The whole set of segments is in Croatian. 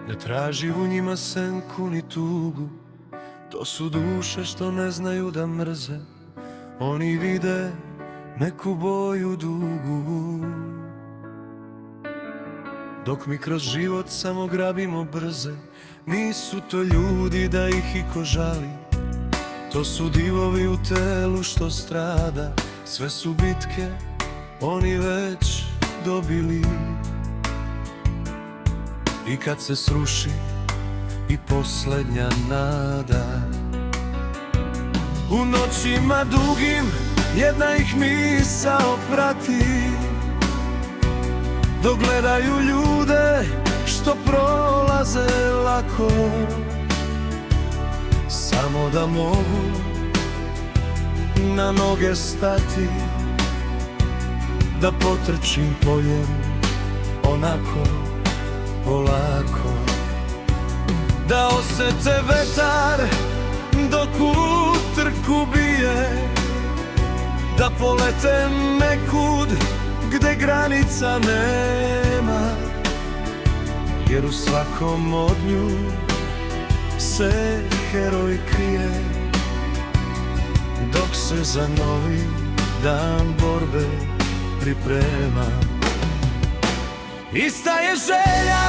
Ne traži u njima senku ni tugu, to su duše što ne znaju da mrze. Oni vide neku boju dugu, dok mi kroz život samo grabimo brze. Nisu to ljudi da ih iko žali, to su divovi u telu što strada. Sve su bitke oni već dobili, i kad se sruši i posljednja nada, u noćima dugim jedna ih misao prati, dok gledaju ljude što prolaze lako, samo da mogu na noge stati, da potrčim poljem onako polako, da osete vetar dok u trku bije, da polete nekud gde granica nema, jer u svakom od nju se heroj krije, dok se za novi dan borbe priprema. Ista je želja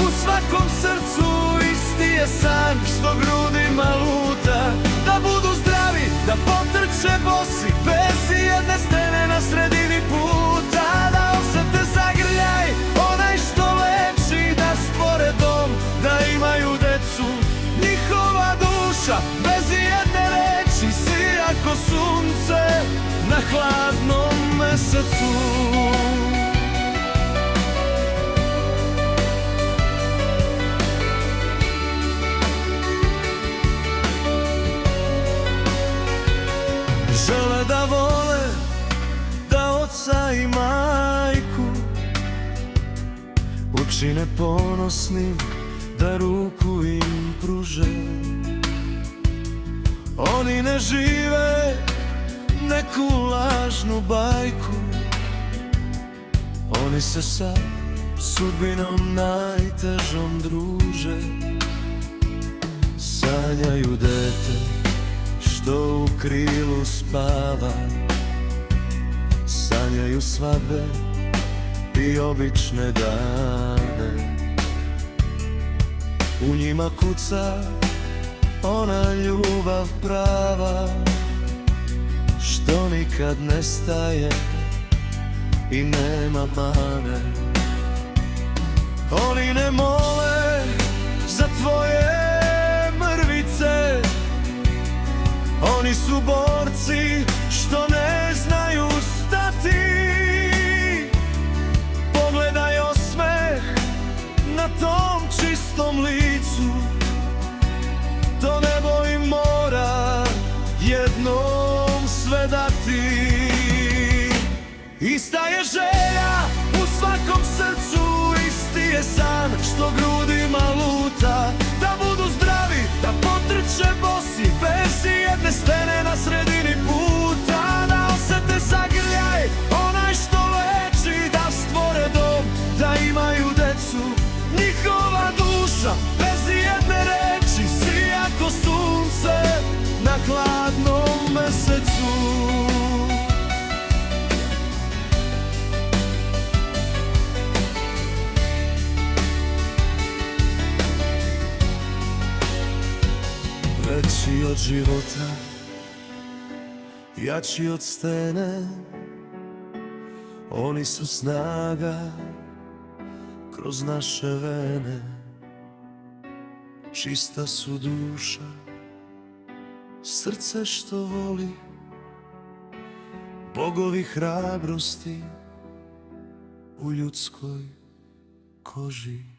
u svakom srcu, isti je san što grudima luta, da budu zdravi, da potrče bosi bez jedne stene na sredini puta, da osete zagrljaj, onaj što leči, da stvore dom, da imaju decu. Njihova duša bez jedne reči sija ko sunce na hladnom mesecu. Žele da vole, da oca i majku učine ponosnim, da ruku im pruže. Oni ne žive neku lažnu bajku, oni se sa sudbinom najtežom druže. Sanjaju dete što u krilu spava, sanjaju svadbe i obične dane. U njima kuca ona ljubav prava, što nikad ne staje i nema mane. Oni ne mole za tvoje mrvice, oni su borci što ne znaju stati. Pogledaj osmeh na tom čistom licu, to nebo im mora jednom sve dati. Ista je želja u svakom srcu, isti je san što grudima luta, da budu zdravi, da potrče bosi bez jedne stene na sredini puta, da osete zagrljaj, onaj što leči, da stvore dom, da imaju decu. Njihova duša bez jedne reči sija ko sunce na hladnom mesecu. Veći od života, jači od stene, oni su snaga kroz naše vene. Čista su duša, srce što voli, bogovi hrabrosti u ljudskoj koži.